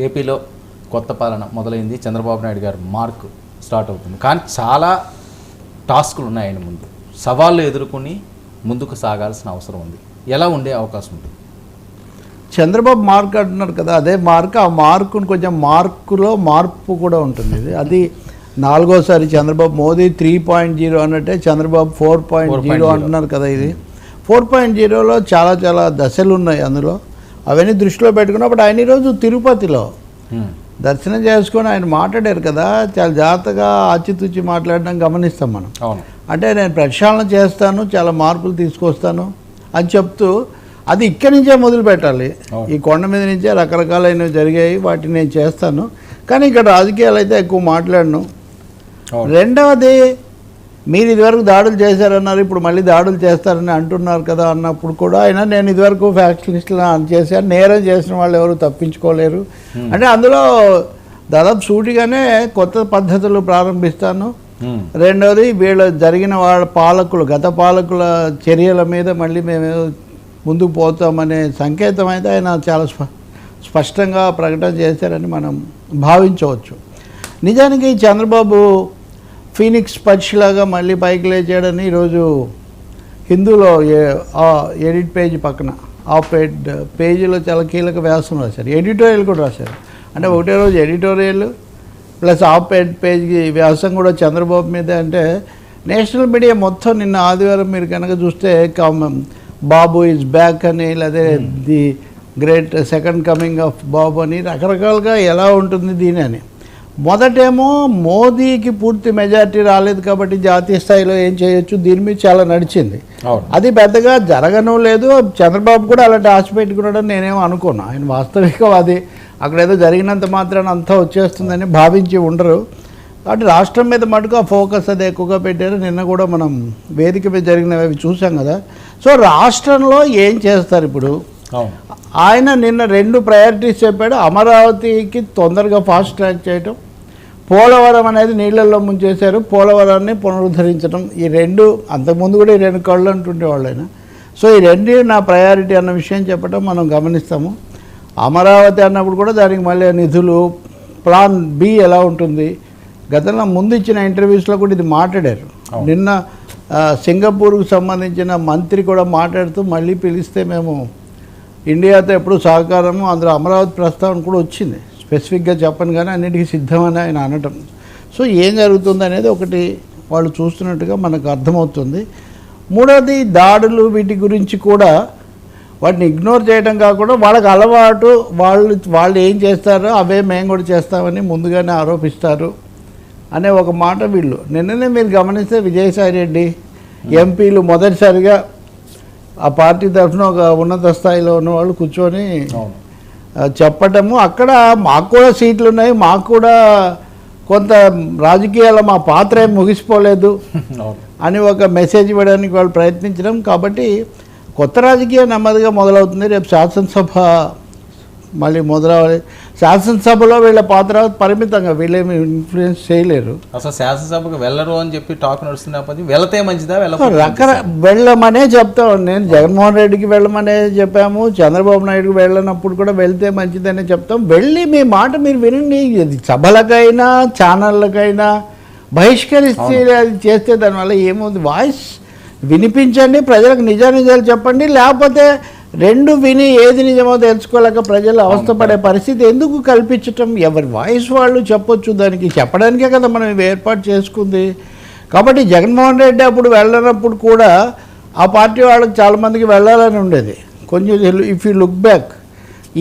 ఏపీలో కొత్త పాలన మొదలైంది, చంద్రబాబు నాయుడు గారు మార్క్ స్టార్ట్ అవుతుంది. కానీ చాలా టాస్కులు ఉన్నాయి ఆయన ముందు, సవాళ్ళు ఎదుర్కొని ముందుకు సాగాల్సిన అవసరం ఉంది. ఎలా ఉండే అవకాశం ఉంది? చంద్రబాబు మార్క్ అంటున్నారు కదా, అదే మార్క్. ఆ మార్కును కొంచెం మార్కులో మార్పు కూడా ఉంటుంది. అది నాలుగోసారి చంద్రబాబు, మోదీ 3.0 అన్నట్టే చంద్రబాబు 4.0 అంటున్నారు కదా. ఇది 4.0లో చాలా చాలా దశలు ఉన్నాయి. అందులో అవన్నీ దృష్టిలో పెట్టుకున్నప్పుడు ఆయన ఈరోజు తిరుపతిలో దర్శనం చేసుకొని ఆయన మాట్లాడారు కదా, చాలా జాగ్రత్తగా ఆచితూచి మాట్లాడడం గమనిస్తాం మనం. అంటే నేను ప్రక్షాళన చేస్తాను, చాలా మార్పులు తీసుకొస్తాను అని చెప్తూ అది ఇక్కడి నుంచే మొదలు పెట్టాలి. ఈ కొండ మీద నుంచే రకరకాలైనవి జరిగాయి, వాటిని నేను చేస్తాను, కానీ ఇక్కడ రాజకీయాలు అయితే ఎక్కువ మాట్లాడను. రెండవది, మీరు ఇదివరకు దాడులు చేశారన్నారు, ఇప్పుడు మళ్ళీ దాడులు చేస్తారని అంటున్నారు కదా అన్నప్పుడు కూడా ఆయన నేను ఇదివరకు ఫ్యాక్షనిస్టులు చేశాను, నేరం చేసిన వాళ్ళు ఎవరు తప్పించుకోలేరు అంటే అందులో దాదాపు సూటిగానే కొత్త పద్ధతులు ప్రారంభిస్తాను. రెండవది, వీళ్ళ జరిగిన వాళ్ళ పాలకులు, గత పాలకుల చర్యల మీద మళ్ళీ మేము ముందుకు పోతామనే సంకేతం అయితే ఆయన చాలా స్పష్టంగా ప్రకటన చేశారని మనం భావించవచ్చు. నిజానికి చంద్రబాబు ఫీనిక్స్ పక్షిలాగా మళ్ళీ పైకి లేచాడని ఈరోజు హిందూలో ఎడిట్ పేజ్ పక్కన ఆప్-ఎడ్ పేజీలో చాలా కీలక వ్యాసం రాశారు, ఎడిటోరియల్ కూడా రాశారు. అంటే ఒకటే రోజు ఎడిటోరియల్ ప్లస్ ఆప్-ఎడ్ పేజీ వ్యాసం కూడా చంద్రబాబు మీద. అంటే నేషనల్ మీడియా మొత్తం నిన్న ఆదివారం మీరు కనుక చూస్తే బాబు ఈజ్ బ్యాక్ అని, లేదా the great second coming of Babu అని రకరకాలుగా ఎలా ఉంటుంది దీని అని. మొదటేమో మోదీకి పూర్తి మెజారిటీ రాలేదు కాబట్టి జాతీయ స్థాయిలో ఏం చేయొచ్చు, దీని మీద చాలా నడిచింది. అది పెద్దగా జరగను లేదు, చంద్రబాబు కూడా అలాంటి ఆశ పెట్టుకున్నాడని నేనేమో అనుకోను. ఆయన వాస్తవికవాది, అక్కడేదో జరిగినంత మాత్రాన అంతా వచ్చేస్తుందని భావించి ఉండరు. కాబట్టి రాష్ట్రం మీద మటుకు ఆ ఫోకస్ అది ఎక్కువగా పెట్టారు. నిన్న కూడా మనం వేదిక మీద జరిగినవి చూసాం కదా. సో రాష్ట్రంలో ఏం చేస్తారు ఇప్పుడు? ఆయన నిన్న 2 ప్రయారిటీస్ చెప్పాడు. అమరావతికి తొందరగా ఫాస్ట్ ట్రాక్ చేయటం, పోలవరం అనేది నీళ్ళల్లో ముంచేశారు, పోలవరాన్ని పునరుద్ధరించడం. ఈ 2, అంతకుముందు కూడా ఈ 2 కళ్ళు అంటుండేవాళ్ళు ఆయన. సో ఈ 2 నా ప్రయారిటీ అన్న విషయం చెప్పడం మనం గమనిస్తాము. అమరావతి అన్నప్పుడు కూడా దానికి మళ్ళీ నిధులు, ప్లాన్ బి ఎలా ఉంటుంది, గతంలో ముందు ఇచ్చిన ఇంటర్వ్యూస్లో కూడా ఇది మాట్లాడారు. నిన్న సింగపూర్కు సంబంధించిన మంత్రి కూడా మాట్లాడుతూ మళ్ళీ పిలిస్తే మేము ఇండియాతో ఎప్పుడు సహకారము, అందులో అమరావతి ప్రస్తావన కూడా వచ్చింది. స్పెసిఫిక్గా చెప్పను కానీ అన్నిటికీ సిద్ధమని ఆయన అనటం. సో ఏం జరుగుతుంది అనేది ఒకటి వాళ్ళు చూస్తున్నట్టుగా మనకు అర్థమవుతుంది. మూడవది, దాడులు వీటి గురించి కూడా వాటిని ఇగ్నోర్ చేయడం కాకుండా వాళ్ళకి అలవాటు, వాళ్ళు ఏం చేస్తారో అవే మేము కూడా చేస్తామని ముందుగానే ఆరోపిస్తారు అనే ఒక మాట వీళ్ళు. నిన్ననే మీరు గమనిస్తే విజయసాయి రెడ్డి ఎంపీలు మొదటిసారిగా ఆ పార్టీ తరఫున ఒక ఉన్నత స్థాయిలో ఉన్న వాళ్ళు కూర్చొని చెప్పటము, అక్కడ మాకు కూడా సీట్లు ఉన్నాయి, మాకు కూడా కొంత రాజకీయాల మా పాత్ర ఏం ముగిసిపోలేదు అని ఒక మెసేజ్ ఇవ్వడానికి వాళ్ళు ప్రయత్నించడం. కాబట్టి కొత్త రాజకీయం నెమ్మదిగా మొదలవుతుంది. రేపు శాసనసభ మళ్ళీ మొదలవ్వాలి. శాసనసభలో వీళ్ళ పాత్ర పరిమితంగా, వీళ్ళేమి ఇన్ఫ్లుయెన్స్ చేయలేరు. అసలు శాసనసభకు వెళ్ళరు అని చెప్పి టాక్ నడుస్తున్నప్పటికీ వెళతే మంచిదా? వెళ్ళమనే చెప్తాం. నేను జగన్మోహన్ రెడ్డికి వెళ్ళమనే చెప్పాము, చంద్రబాబు నాయుడుకి వెళ్ళినప్పుడు కూడా వెళ్తే మంచిదనే చెప్తాం. వెళ్ళి మీ మాట మీరు వినండి. సభలకైనా ఛానళ్ళకైనా బహిష్కరిస్తే అది చేస్తే దానివల్ల ఏముంది? వాయిస్ వినిపించండి, ప్రజలకు నిజానిజాలు చెప్పండి. లేకపోతే 2 విని ఏది నిజమో తెలుసుకోలేక ప్రజలు అవస్థపడే పరిస్థితి ఎందుకు కల్పించటం? ఎవరి వాయిస్ వాళ్ళు చెప్పొచ్చు, దానికి చెప్పడానికే కదా మనం ఏర్పాటు చేసుకుంది. కాబట్టి జగన్మోహన్ రెడ్డి అప్పుడు వెళ్ళినప్పుడు కూడా ఆ పార్టీ వాళ్ళకి చాలామందికి వెళ్ళాలని ఉండేది. కొంచెం ఇఫ్ యూ లుక్ బ్యాక్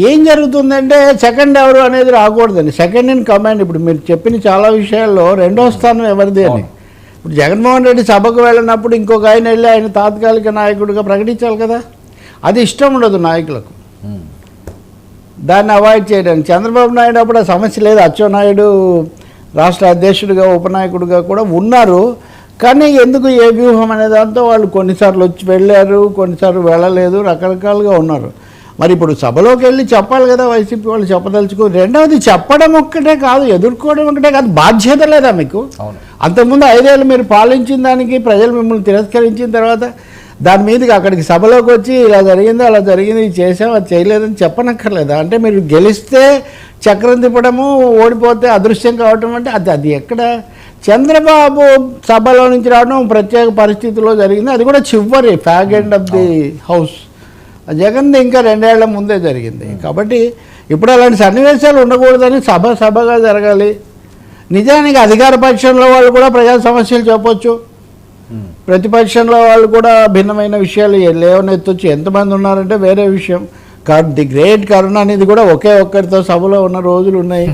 ఏం జరుగుతుందంటే సెకండ్ ఎవరు అనేది రాకూడదండి, సెకండ్ ఇన్ కమాండ్. ఇప్పుడు మీరు చెప్పిన చాలా విషయాల్లో 2వ స్థానం ఎవరిది అని. ఇప్పుడు జగన్మోహన్ రెడ్డి సభకు వెళ్ళినప్పుడు ఇంకొక ఆయన వెళ్ళి ఆయన తాత్కాలిక నాయకుడిగా ప్రకటించాలి కదా, అది ఇష్టం ఉండదు నాయకులకు. దాన్ని అవాయిడ్ చేయడానికి చంద్రబాబు నాయుడు అప్పుడు ఆ సమస్య లేదు. అచ్చెన్నాయుడు రాష్ట్ర అధ్యక్షుడిగా ఉపనాయకుడిగా కూడా ఉన్నారు, కానీ ఎందుకు ఏ వ్యూహం అనే దాంతో వాళ్ళు కొన్నిసార్లు వచ్చి వెళ్ళారు, కొన్నిసార్లు వెళ్ళలేదు, రకరకాలుగా ఉన్నారు. మరి ఇప్పుడు సభలోకి వెళ్ళి చెప్పాలి కదా వైసీపీ వాళ్ళు చెప్పదలుచుకో. రెండవది, చెప్పడం ఒక్కటే కాదు, ఎదుర్కోవడం ఒక్కటే కాదు, బాధ్యత లేదా మీకు? అంతకుముందు 5 ఏళ్ళు మీరు పాలించిన దానికి ప్రజలు మిమ్మల్ని తిరస్కరించిన తర్వాత దాని మీదకి అక్కడికి సభలోకి వచ్చి ఇలా జరిగింది అలా జరిగింది ఇది చేసాం అది చేయలేదని చెప్పనక్కర్లేదా? అంటే మీరు గెలిస్తే చక్రం తిప్పడము, ఓడిపోతే అదృశ్యం కావటం అంటే అది ఎక్కడ? చంద్రబాబు సభలో నుంచి రావడం ప్రత్యేక పరిస్థితుల్లో జరిగింది, అది కూడా చివరి fag end of the house. Jagan ఇంకా 2 ఏళ్ల ముందే జరిగింది. కాబట్టి ఇప్పుడు అలాంటి సన్నివేశాలు ఉండకూడదని సభగా జరగాలి. నిజానికి అధికార పక్షంలో వాళ్ళు కూడా ప్రజా సమస్యలు చెప్పొచ్చు, ప్రతిపక్షంలో వాళ్ళు కూడా భిన్నమైన విషయాలు లేవనెత్తొచ్చు. ఎంతమంది ఉన్నారంటే వేరే విషయం. ది గ్రేట్ కరుణానిధి కూడా ఒకే ఒక్కరితో సభలో ఉన్న రోజులు ఉన్నాయి.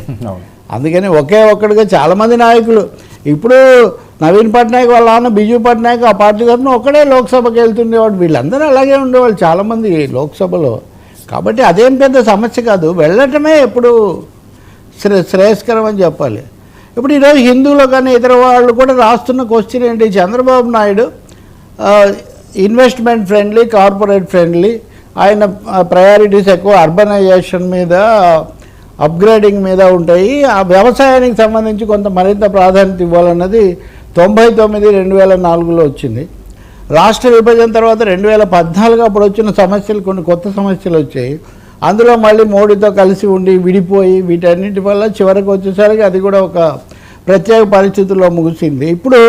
అందుకని ఒకే ఒక్కడిగా చాలామంది నాయకులు, ఇప్పుడు నవీన్ పట్నాయక్ వాళ్ళ నాన్న బిజు పట్నాయక్ ఆ పార్టీ తరఫున ఒక్కడే లోక్సభకి వెళ్తుండేవాడు. వీళ్ళందరూ అలాగే ఉండేవాళ్ళు చాలామంది లోక్సభలో. కాబట్టి అదేం పెద్ద సమస్య కాదు, వెళ్ళటమే ఎప్పుడు శ్రేయస్కరం అని చెప్పాలి. ఇప్పుడు ఈరోజు హిందువులో కానీ ఇతర వాళ్ళు కూడా రాస్తున్న క్వశ్చన్ ఏంటి, Chandrababu Naidu investment friendly, corporate friendly, ఆయన ప్రయారిటీస్ ఎక్కువ అర్బనైజేషన్ మీద, అప్గ్రేడింగ్ మీద ఉంటాయి, ఆ వ్యవసాయానికి సంబంధించి కొంత మరింత ప్రాధాన్యత ఇవ్వాలన్నది 99-2004లో వచ్చింది. రాష్ట్ర విభజన తర్వాత 2014 అప్పుడు వచ్చిన సమస్యలు కొన్ని కొత్త సమస్యలు వచ్చాయి. అందులో మళ్ళీ మోడీతో కలిసి ఉండి విడిపోయి వీటన్నిటి వల్ల చివరికి వచ్చేసరికి అది కూడా ఒక ప్రత్యేక పరిస్థితుల్లో ముగిసింది. ఇప్పుడు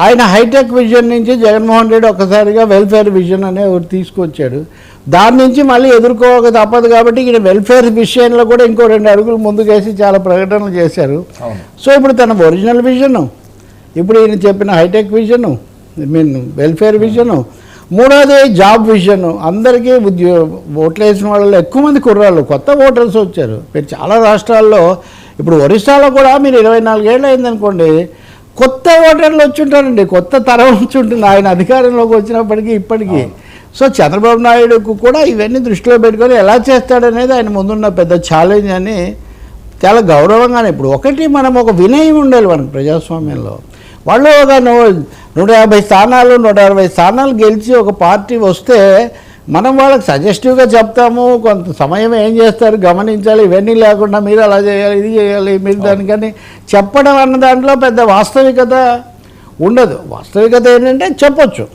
ఆయన హైటెక్ విజన్ నుంచి జగన్మోహన్ రెడ్డి ఒక్కసారిగా వెల్ఫేర్ విజన్ అనే ఒకటి తీసుకొచ్చాడు. దాని నుంచి మళ్ళీ ఎదుర్కోక తప్పదు. కాబట్టి ఈయన వెల్ఫేర్ విషయంలో కూడా ఇంకో 2 అడుగులు ముందుకేసి చాలా ప్రకటనలు చేశారు. సో ఇప్పుడు తన ఒరిజినల్ విజను, ఇప్పుడు ఈయన చెప్పిన హైటెక్ విజను, వెల్ఫేర్ విజను, మూడోది జాబ్ విజన్. అందరికీ ఓట్లు వేసిన వాళ్ళలో ఎక్కువ మంది కుర్రాళ్ళు, కొత్త ఓటర్స్ వచ్చారు. మీరు చాలా రాష్ట్రాల్లో, ఇప్పుడు ఒరిస్సాలో కూడా మీరు 24 ఏళ్ళు అయిందనుకోండి, కొత్త ఓటర్లు వచ్చి ఉంటారండి, కొత్త తరం వచ్చి ఉంటుంది ఆయన అధికారంలోకి వచ్చినప్పటికీ ఇప్పటికీ. సో చంద్రబాబు నాయుడుకు కూడా ఇవన్నీ దృష్టిలో పెట్టుకొని ఎలా చేస్తాడనేది ఆయన ముందున్న పెద్ద ఛాలెంజ్ అని చాలా గౌరవంగానే. ఇప్పుడు ఒకటి మనం ఒక వినయం ఉండాలి మనకు ప్రజాస్వామ్యంలో. వాళ్ళు ఒక 150 స్థానాలు 160 స్థానాలు గెలిచి ఒక పార్టీ వస్తే మనం వాళ్ళకి సజెస్టివ్గా చెప్తాము, కొంత సమయం ఏం చేస్తారు గమనించాలి, ఇవన్నీ లేకుండా మీరు అలా చేయాలి ఇది చేయాలి మీరు దానికని చెప్పడం అన్న దాంట్లో పెద్ద వాస్తవికత ఉండదు. వాస్తవికత ఏంటంటే చెప్పొచ్చు,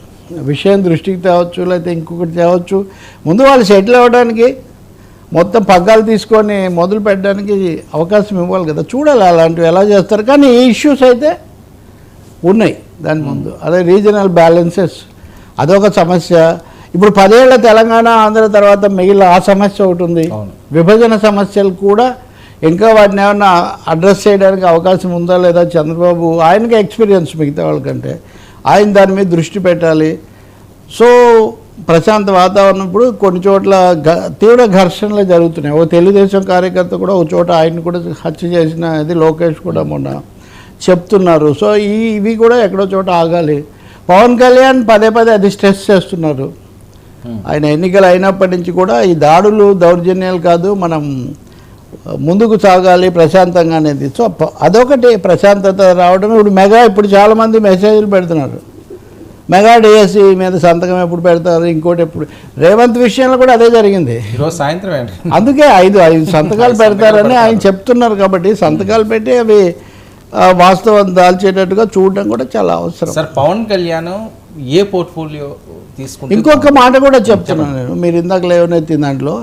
విషయం దృష్టికి తేవచ్చు, లేకపోతే ఇంకొకటి తేవచ్చు. ముందు వాళ్ళు సెటిల్ అవ్వడానికి మొత్తం పగ్గాలు తీసుకొని మొదలు పెట్టడానికి అవకాశం ఇవ్వాలి కదా, చూడాలి అలాంటివి ఎలా చేస్తారు. కానీ ఈ ఇష్యూస్ అయితే ఉన్నాయి దాని ముందు. అదే రీజనల్ బ్యాలెన్సెస్ అదొక సమస్య. ఇప్పుడు 10 ఏళ్ల తెలంగాణ ఆంధ్ర తర్వాత మిగిలిన ఆ సమస్య ఒకటి ఉంది. విభజన సమస్యలు కూడా ఇంకా వాటిని ఏమన్నా అడ్రస్ చేయడానికి అవకాశం ఉందా లేదా చంద్రబాబు, ఆయనకి ఎక్స్పీరియన్స్ మిగతా వాళ్ళకంటే, ఆయన దాని మీద దృష్టి పెట్టాలి. సో ప్రశాంత వాతావరణం. ఇప్పుడు కొన్ని చోట్ల తీవ్ర ఘర్షణలు జరుగుతున్నాయి. ఓ తెలుగుదేశం కార్యకర్త కూడా ఒక చోట ఆయన్ని కూడా హత్య చేసిన అది లోకేష్ కూడా మొన్న చెప్తున్నారు. సో ఇవి కూడా ఎక్కడో చోట ఆగాలి. పవన్ కళ్యాణ్ పదే అది స్ట్రెస్ చేస్తున్నారు. ఆయన ఎన్నికలు అయినప్పటి నుంచి కూడా ఈ దాడులు దౌర్జన్యాలు కాదు, మనం ముందుకు సాగాలి ప్రశాంతంగా అనేది. సో అదొకటి ప్రశాంతత రావడం. ఇప్పుడు చాలామంది మెసేజ్లు పెడుతున్నారు, మెగా డిఎస్సి మీద సంతకం ఎప్పుడు పెడతారు, ఇంకోటి ఎప్పుడు. రేవంత్ విషయంలో కూడా అదే జరిగింది. ఈరోజు సాయంత్రం అందుకే 5 సంతకాలు పెడతారని ఆయన చెప్తున్నారు. కాబట్టి సంతకాలు పెట్టి అవి వాస్తవం దాల్చేటట్టుగా చూడడం కూడా చాలా అవసరం. సార్ పవన్ కళ్యాణ్ ఏ పోర్ట్ఫోలియో తీసుకుంటే, ఇంకొక మాట కూడా చెప్తున్నాను నేను, మీరు ఇందాక లేవనెత్తిన దాంట్లో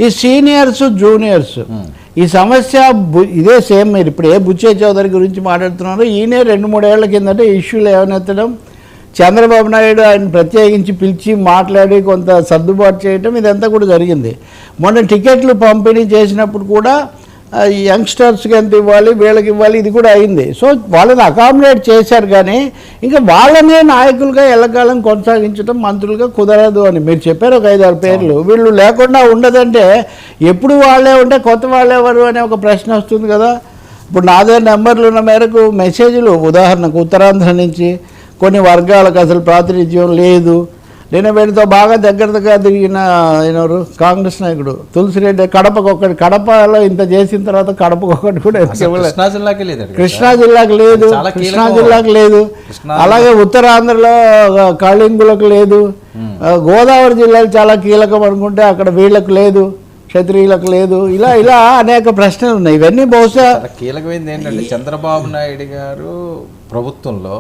ఈ సీనియర్స్ జూనియర్స్ ఈ సమస్య ఇదే సేమ్. మీరు ఇప్పుడు ఏ బుచ్చే చౌదరి గురించి మాట్లాడుతున్నారు, ఈయనే 2-3 ఏళ్ల కిందట ఇష్యూలు లేవనెత్తడం, చంద్రబాబు నాయుడు ఆయన ప్రత్యేకించి పిలిచి మాట్లాడి కొంత సర్దుబాటు చేయటం, ఇదంతా కూడా జరిగింది. మొన్న టికెట్లు పంపిణీ చేసినప్పుడు కూడా యంగ్స్టర్స్కి ఎంత ఇవ్వాలి, వీళ్ళకి ఇవ్వాలి, ఇది కూడా అయింది. సో వాళ్ళని అకామిడేట్ చేశారు. కానీ ఇంకా వాళ్ళనే నాయకులుగా ఎల్లకాలం కొనసాగించడం మంత్రులుగా కుదరదు అని మీరు చెప్పారు. ఒక 5-6 పేర్లు వీళ్ళు లేకుండా ఉండదంటే ఎప్పుడు వాళ్ళే ఉంటే కొత్త వాళ్ళు ఎవరు అనే ఒక ప్రశ్న వస్తుంది కదా. ఇప్పుడు నాదే నెంబర్లు ఉన్న మేరకు మెసేజ్లు, ఉదాహరణకు ఉత్తరాంధ్ర నుంచి కొన్ని వర్గాలకు అసలు ప్రాతినిధ్యం లేదు. నేను వీటితో బాగా దగ్గరగా తిరిగిన ఎవరు కాంగ్రెస్ నాయకుడు తులసిరెడ్డి, కడపలో ఇంత చేసిన తర్వాత కడపకొకటి కూడా కృష్ణా జిల్లాకి లేదు, కృష్ణా జిల్లాకి లేదు. అలాగే ఉత్తరాంధ్రలో కళింగులకు లేదు, గోదావరి జిల్లాకు చాలా కీలకం అనుకుంటే అక్కడ వీళ్ళకు లేదు, క్షత్రియులకు లేదు. ఇలా అనేక ప్రశ్నలు ఉన్నాయి. ఇవన్నీ బహుశా కీలకమైనది ఏంటంటే చంద్రబాబు నాయుడు గారు ప్రభుత్వంలో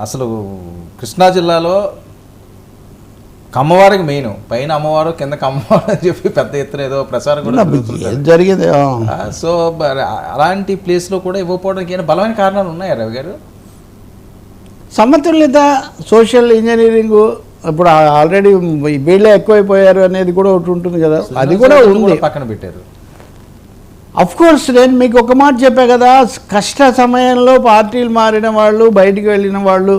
అసలు కృష్ణా జిల్లాలో కమ్మవారికి మెయిన్, పైన అమ్మవారు కిందకి అమ్మవారు అని చెప్పి పెద్ద ఎత్తున ఏదో ప్రచారం కూడా జరిగింది. సో అలాంటి ప్లేస్లో కూడా ఇవ్వకపోవడానికి ఏమైనా బలమైన కారణాలు ఉన్నాయా రవి గారు? సమతుల్యత, సోషల్ ఇంజనీరింగ్, ఇప్పుడు ఆల్రెడీ వీళ్ళే ఎక్కువైపోయారు అనేది కూడా ఒకటి ఉంటుంది కదా, అది కూడా ఉంది, పక్కన పెట్టారు. అఫ్ కోర్స్ నేను మీకు ఒక మాట చెప్పా కదా, కష్ట సమయంలో పార్టీలు మారిన వాళ్ళు, బయటికి వెళ్ళిన వాళ్ళు,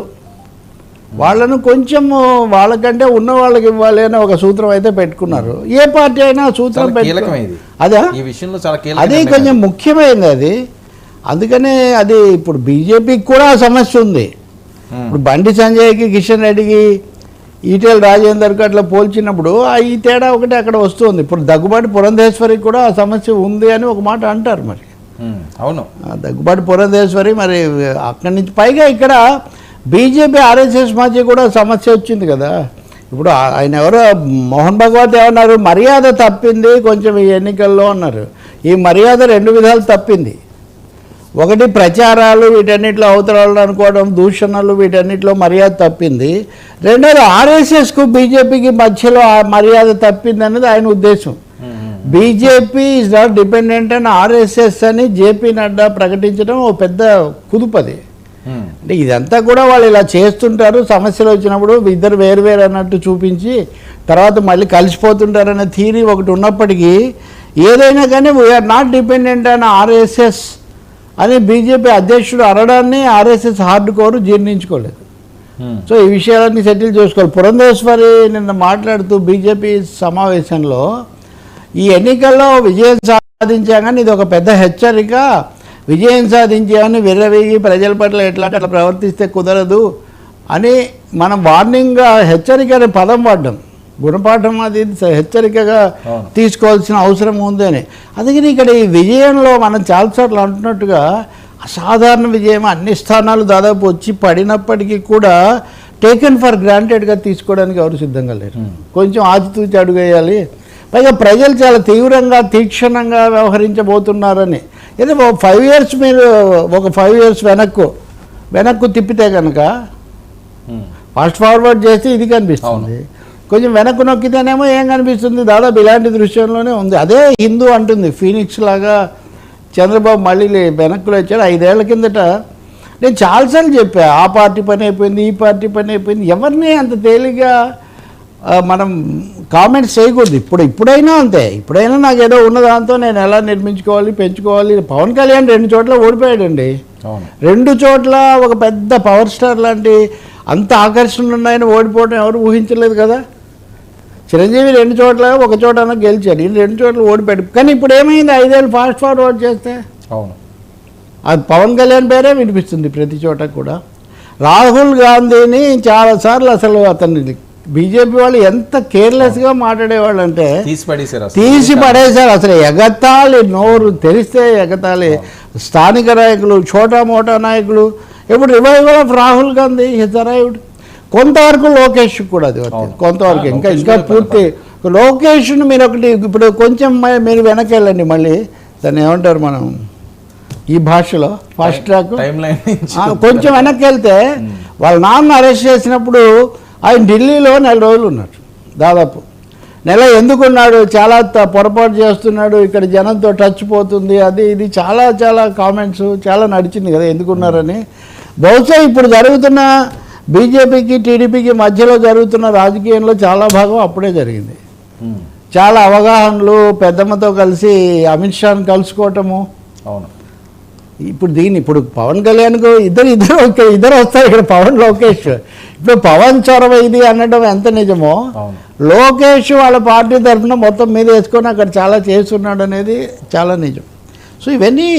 వాళ్ళను కొంచెం వాళ్ళకంటే ఉన్న వాళ్ళకి ఇవ్వాలి అని ఒక సూత్రం అయితే పెట్టుకున్నారు. ఏ పార్టీ అయినా సూత్రం అదా, అది కొంచెం ముఖ్యమైనది అది. అందుకనే అది ఇప్పుడు బీజేపీకి కూడా సమస్య ఉంది. ఇప్పుడు బండి సంజయ్కి, కిషన్ రెడ్డికి, ఈటెల రాజేందర్కి అట్లా పోల్చినప్పుడు ఈ తేడా ఒకటి అక్కడ వస్తుంది. ఇప్పుడు దగ్గుబాటి పురంధేశ్వరికి కూడా ఆ సమస్య ఉంది అని ఒక మాట అంటారు. మరి అవును, దగ్గుబాటి పురంధేశ్వరి మరి అక్కడి నుంచి పైగా ఇక్కడ బీజేపీ ఆర్ఎస్ఎస్ మధ్య కూడా సమస్య వచ్చింది కదా. ఇప్పుడు ఆయన ఎవరో మోహన్ భగవత్ ఏమన్నారు, మర్యాద తప్పింది కొంచెం ఈ ఎన్నికల్లో అన్నారు. ఈ మర్యాద రెండు విధాలు తప్పింది. ఒకటి ప్రచారాలు వీటన్నిటిలో అవతరాలు అనుకోవడం, దూషణలు, వీటన్నిటిలో మర్యాద తప్పింది. రెండోది ఆర్ఎస్ఎస్కు బీజేపీకి మధ్యలో ఆ మర్యాద తప్పింది అనేది ఆయన ఉద్దేశం. బీజేపీ ఈజ్ నాట్ డిపెండెంట్ అని ఆర్ఎస్ఎస్ అని జేపీ నడ్డా ప్రకటించడం ఓ పెద్ద కుదుపది. అంటే ఇదంతా కూడా వాళ్ళు ఇలా చేస్తుంటారు, సమస్యలు వచ్చినప్పుడు ఇద్దరు వేరు అన్నట్టు చూపించి తర్వాత మళ్ళీ కలిసిపోతుంటారనే థీరీ ఒకటి ఉన్నప్పటికీ, ఏదైనా కానీ వీఆర్ నాట్ డిపెండెంట్ అని ఆర్ఎస్ఎస్ అని బీజేపీ అధ్యక్షుడు అనడాన్ని ఆర్ఎస్ఎస్ హార్డ్ కోర్ జీర్ణించుకోలేదు. సో ఈ విషయాలన్నీ సెటిల్ చేసుకోవాలి. పురంధేశ్వరి నిన్న మాట్లాడుతూ బీజేపీ సమావేశంలో ఈ ఎన్నికల్లో విజయం సాధించామని ఇది ఒక పెద్ద హెచ్చరిక, విజయం సాధించామని విర్రవీగి ప్రజల పట్ల ఎట్లా అట్లా ప్రవర్తిస్తే కుదరదు అని మనం వార్నింగ్గా హెచ్చరిక అనే పదం వాడ్డాం. గుణపాఠం అది హెచ్చరికగా తీసుకోవాల్సిన అవసరం ఉంది అని. అందుకని ఇక్కడ ఈ విజయంలో మనం చాలాసార్లు అంటున్నట్టుగా అసాధారణ విజయం, అన్ని స్థానాలు దాదాపు వచ్చి పడినప్పటికీ కూడా టేకెన్ ఫర్ గ్రాంటెడ్గా తీసుకోవడానికి ఎవరు సిద్ధంగా లేరు. కొంచెం ఆచితూచి అడుగేయాలి. పైగా ప్రజలు చాలా తీవ్రంగా, తీక్షణంగా వ్యవహరించబోతున్నారని. ఏదో 5 years మీరు ఒక 5 years వెనక్కు తిప్పితే కనుక ఫాస్ట్ ఫార్వర్డ్ చేస్తే ఇది కనిపిస్తుంది, కొంచెం వెనక్కు నొక్కితేనేమో ఏం కనిపిస్తుంది, దాదాపు ఇలాంటి దృశ్యంలోనే ఉంది. అదే హిందూ అంటుంది, ఫీనిక్స్ లాగా చంద్రబాబు మళ్ళీ వెనక్కులో వచ్చాడు. 5 ఏళ్ల కిందట నేను చాలాసార్లు చెప్పా, ఆ పార్టీ పని అయిపోయింది, ఈ పార్టీ పని అయిపోయింది. ఎవరిని అంత తేలిగ్గా మనం కామెంట్స్ చేయకూడదు. ఇప్పుడైనా అంతే, ఇప్పుడైనా నాకు ఏదో ఉన్న దాంతో నేను ఎలా నిర్మించుకోవాలి, పెంచుకోవాలి. పవన్ కళ్యాణ్ 2 చోట్ల ఓడిపోయాడండి. 2 చోట్ల ఒక పెద్ద పవర్ స్టార్ లాంటి అంత ఆకర్షణలు ఉన్నాయని ఓడిపోవడం ఎవరు ఊహించలేదు కదా. చిరంజీవి 2 చోట్ల, ఒక చోట గెలిచాడు, ఈయన 2 చోట్ల ఓడిపోయాడు. కానీ ఇప్పుడు ఏమైంది, 5 ఏళ్ళు ఫాస్ట్ ఫార్వర్డ్ చేస్తే అది పవన్ కళ్యాణ్ పేరే వినిపిస్తుంది ప్రతి చోట కూడా. రాహుల్ గాంధీని చాలాసార్లు అసలు అతన్ని బీజేపీ వాళ్ళు ఎంత కేర్లెస్గా మాట్లాడేవాళ్ళు అంటే తీసి పడేశారు. అసలు ఎగతాళి, నోరు తెరిస్తే ఎగతాళి. స్థానిక నాయకులు, చోటా మోటా నాయకులు, ఇప్పుడు revival of Rahul Gandhi his arrived. కొంతవరకు లోకేష్ కూడా అది కొంతవరకు, ఇంకా పూర్తి లోకేష్ను మీరు ఒకటి ఇప్పుడు కొంచెం మీరు వెనక్కి వెళ్ళండి, మళ్ళీ దాన్ని ఏమంటారు మనం ఈ భాషలో ఫాస్ట్ ట్రాక్, కొంచెం వెనక్కి వెళ్తే వాళ్ళ నాన్న అరెస్ట్ చేసినప్పుడు ఆయన ఢిల్లీలో 4 రోజులు ఉన్నాడు. దాదాపు నెల. ఎందుకున్నాడు, చాలా పొరపాటు చేస్తున్నాడు, ఇక్కడ జనంతో టచ్ పోతుంది, అది ఇది చాలా చాలా కామెంట్స్ చాలా నడిచింది కదా ఎందుకున్నారని. బహుశా ఇప్పుడు జరుగుతున్న బీజేపీకి టీడీపీకి మధ్యలో జరుగుతున్న రాజకీయంలో చాలా భాగం అప్పుడే జరిగింది. చాలా అవగాహనలు, పెద్దమ్మతో కలిసి అమిత్ షాను కలుసుకోవటము. అవును, ఇప్పుడు పవన్ కళ్యాణ్కు ఇద్దరు వస్తారు ఇక్కడ, పవన్ లోకేష్. ఇప్పుడు పవన్ చొరవ ఇది అనడం ఎంత నిజమో, లోకేష్ వాళ్ళ పార్టీ తరఫున మొత్తం మీద వేసుకొని అక్కడ చాలా చేస్తున్నాడు అనేది చాలా నిజం. సో ఇవన్నీ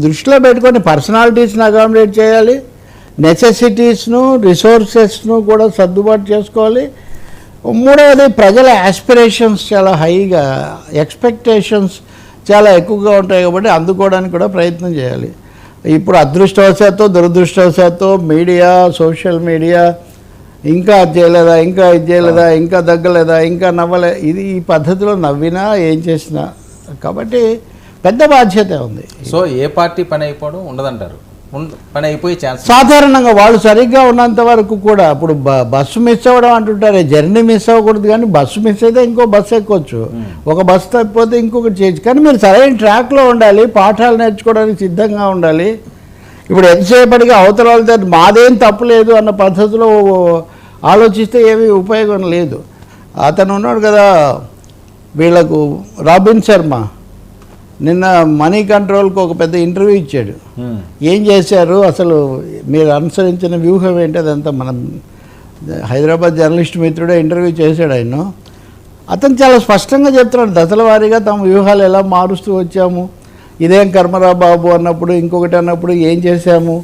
దృష్టిలో పెట్టుకొని పర్సనాలిటీస్ని అకామిడేట్ చేయాలి, నెసెసిటీస్ను, రిసోర్సెస్ను కూడా సర్దుబాటు చేసుకోవాలి. మూడవది ప్రజల యాస్పిరేషన్స్ చాలా హైగా, ఎక్స్పెక్టేషన్స్ చాలా ఎక్కువగా ఉంటాయి కాబట్టి అందుకోవడానికి కూడా ప్రయత్నం చేయాలి. ఇప్పుడు అదృష్టవశాత్తు, దురదృష్టవశాత్తు మీడియా, సోషల్ మీడియా ఇంకా అది చేయలేదా, ఇంకా ఇది చేయలేదా, ఇంకా దగ్గలేదా, ఇంకా నవ్వలే, ఇది ఈ పద్ధతిలో నవ్వినా ఏం చేసినా. కాబట్టి పెద్ద బాధ్యత ఉంది. సో ఏ పార్టీ పని అయిపోవడం ఉండదంటారు. పని అయిపోయే ఛాన్స్. సాధారణంగా వాళ్ళు సరిగ్గా ఉన్నంత వరకు కూడా ఇప్పుడు బస్సు మిస్ అవ్వడం అంటుంటారే, జర్నీ మిస్ అవ్వకూడదు, కానీ బస్సు మిస్ అయితే ఇంకో బస్సు ఎక్కొచ్చు, ఒక బస్సు తప్పిపోతే ఇంకొకటి చేయొచ్చు. కానీ మీరు సరైన ట్రాక్లో ఉండాలి, పాఠాలు నేర్చుకోవడానికి సిద్ధంగా ఉండాలి. ఇప్పుడు ఎంతసేపటికి అవతల వాళ్ళతో మాదేం తప్పు లేదు అన్న పద్ధతిలో ఆలోచిస్తే ఏమీ ఉపయోగం లేదు. అతను ఉన్నాడు కదా వీళ్ళకు, రాబిన్ శర్మ, నిన్న మనీ కంట్రోల్కి ఒక పెద్ద ఇంటర్వ్యూ ఇచ్చాడు. ఏం చేశారు అసలు, మీరు అనుసరించిన వ్యూహం ఏంటి, అదంతా మనం హైదరాబాద్ జర్నలిస్ట్ మిత్రుడే ఇంటర్వ్యూ చేశాడు ఆయన. అతను చాలా స్పష్టంగా చెప్తున్నాడు, దశల వారీగా తమ వ్యూహాలు ఎలా మారుస్తూ వచ్చాము, ఇదేం కర్మరా బాబు అన్నప్పుడు ఇంకొకటి అన్నప్పుడు ఏం చేశాము,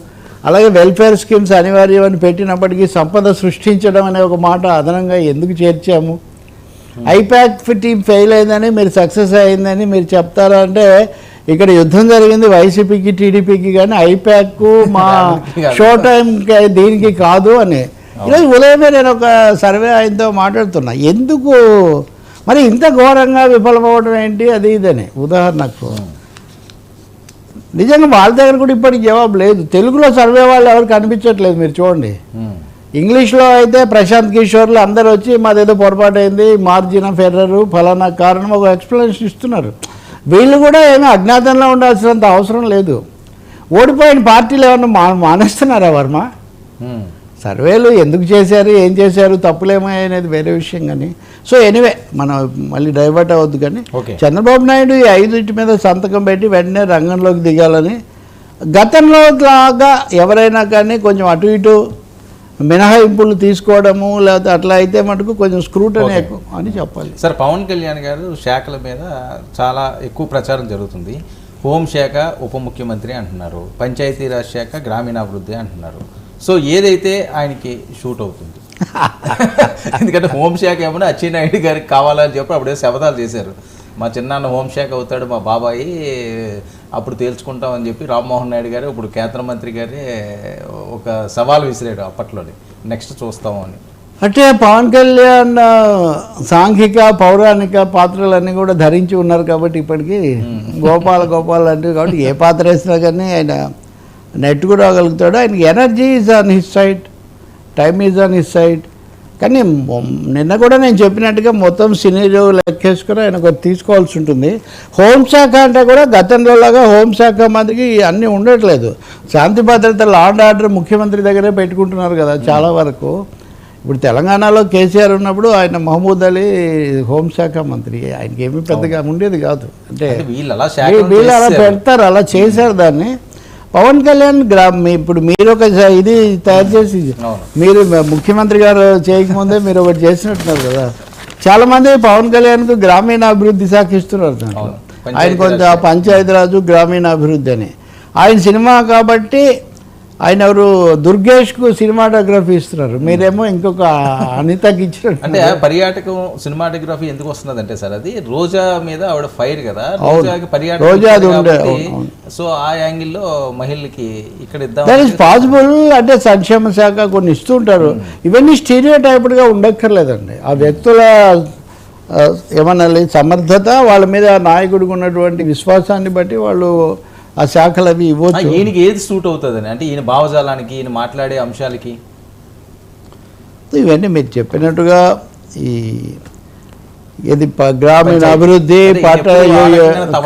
అలాగే వెల్ఫేర్ స్కీమ్స్ అనివార్యమని పెట్టినప్పటికీ సంపద సృష్టించడం అనే ఒక మాట అదనంగా ఎందుకు చేర్చాము, ఐప్యాక్ టీం ఫెయిల్ అయిందని మీరు సక్సెస్ అయిందని మీరు చెప్తారా అంటే, ఇక్కడ యుద్ధం జరిగింది వైసీపీకి టీడీపీకి, కానీ ఐప్యాక్ మా షో టైం దీనికి కాదు అని. ఈరోజు ఉదయమే నేను ఒక సర్వే ఆయనతో మాట్లాడుతున్నా, ఎందుకు మరి ఇంత ఘోరంగా విఫలమవడం ఏంటి అది ఇదని. ఉదాహరణకు నిజంగా వాళ్ళ దగ్గర కూడా ఇప్పటికి జవాబు లేదు. తెలుగులో సర్వే వాళ్ళు ఎవరు కనిపించట్లేదు, మీరు చూడండి. ఇంగ్లీష్లో అయితే ప్రశాంత్ కిషోర్లు అందరు వచ్చి మాదేదో పొరపాటు అయింది, మార్జిన్ ఆఫ్ ఎర్రర్ ఫలానా కారణం ఒక ఎక్స్ప్లెనేషన్ ఇస్తున్నారు. వీళ్ళు కూడా ఏమీ అజ్ఞాతంలో ఉండాల్సినంత అవసరం లేదు. ఓడిపోయిన పార్టీలు ఏమన్నా మానేస్తున్నారా వర్మ? సర్వేలు ఎందుకు చేశారు, ఏం చేశారు, తప్పులేమో అనేది వేరే విషయం. కానీ సో ఎనీవే మనం మళ్ళీ డైవర్ట్ అవ్వద్దు. కానీ చంద్రబాబు నాయుడు ఈ 5 మీద సంతకం పెట్టి వెంటనే రంగంలోకి దిగాలని, గతంలో లాగా ఎవరైనా కానీ కొంచెం అటు ఇటు మినహాయింపులు తీసుకోవడము లేకపోతే అట్లా అయితే మటుకు కొంచెం స్క్రూటనీ ఎక్కువ అని చెప్పాలి. సార్, పవన్ కళ్యాణ్ గారు శాఖల మీద చాలా ఎక్కువ ప్రచారం జరుగుతుంది. హోంశాఖ ఉప ముఖ్యమంత్రి అంటున్నారు, పంచాయతీరాజ్ శాఖ గ్రామీణాభివృద్ధి అంటున్నారు. సో ఏదైతే ఆయనకి షూట్ అవుతుంది, ఎందుకంటే హోంశాఖ ఏమన్నా అచ్చెన్నాయుడు గారికి కావాలని చెప్పి అప్పుడే శపథాలు చేశారు. మా చిన్నాన్న హోంశాఖ అవుతాడు మా బాబాయి, అప్పుడు తేల్చుకుంటామని చెప్పి రామ్మోహన్ నాయుడు గారు ఇప్పుడు కేంద్ర మంత్రి గారే ఒక సవాల్ విసిరాడు అప్పట్లోనే, నెక్స్ట్ చూస్తామని. అంటే పవన్ కళ్యాణ్ సాంఘిక పౌరాణిక పాత్రలన్నీ కూడా ధరించి ఉన్నారు కాబట్టి ఇప్పటికీ గోపాల్ అంటే కాబట్టి ఏ పాత్ర వేసినా కానీ ఆయన నెట్ కూడా రాగలుగుతాడు. ఆయనకి energy is on his side, time is on his side. కానీ నిన్న కూడా నేను చెప్పినట్టుగా మొత్తం సినీరియో లెక్కేసుకుని ఆయన ఒకటి తీసుకోవాల్సి ఉంటుంది. హోంశాఖ అంటే కూడా గతంలో లాగా హోంశాఖ మంత్రికి అన్నీ ఉండట్లేదు. శాంతి భద్రత లా అండ్ ఆర్డర్ ముఖ్యమంత్రి దగ్గరే పెట్టుకుంటున్నారు కదా చాలా వరకు. ఇప్పుడు తెలంగాణలో కేసీఆర్ ఉన్నప్పుడు ఆయన మహమూద్ అలీ హోంశాఖ మంత్రి, ఆయనకి ఏమీ పెద్దగా ఉండేది కాదు. అంటే వీళ్ళు అలా పెడతారు, అలా చేశారు దాన్ని. పవన్ కళ్యాణ్ ఇప్పుడు మీరు ఒక ఇది తయారు చేసి మీరు ముఖ్యమంత్రి గారు చేయకముందే మీరు ఒకటి చేసినట్టున్నారు కదా. చాలామంది పవన్ కళ్యాణ్కు గ్రామీణాభివృద్ధి శాఖ ఇస్తున్నారు దాంట్లో. ఆయన కొంత పంచాయతీరాజు గ్రామీణాభివృద్ధి అని ఆయన సినిమా కాబట్టి ఆయన ఎవరు దుర్గేష్కు సినిమాటోగ్రఫీ ఇస్తున్నారు, మీరేమో ఇంకొక అనితకి ఇచ్చినట్టు. అంటే పర్యాటకం సినిమాటోగ్రఫీ ఎందుకు వస్తున్నది అంటే సార్, అది రోజా మీద ఆవిడ ఫైర్ కదా, పర్యాటకం. సో ఆ యాంగిల్లో మహిళలకి ఇక్కడ ఇద్దాం. That is possible. అంటే సంక్షేమ శాఖ కొన్ని ఇస్తుంటారు. ఇవన్నీ స్టీరియో టైప్డ్గా ఉండక్కర్లేదండి. ఆ వ్యక్తుల ఏమన్నా సమర్థత, వాళ్ళ మీద నాయకుడికి ఉన్నటువంటి విశ్వాసాన్ని బట్టి వాళ్ళు ఆ శాఖలు అవి ఇవ్వచ్చు. ఈయనకి ఏది సూట్ అవుతుందని, అంటే ఈయన భావజాలానికి, ఈయన మాట్లాడే అంశాలకి ఇవన్నీ మీరు చెప్పినట్టుగా ఈ ఇది గ్రామీణ అభివృద్ధి,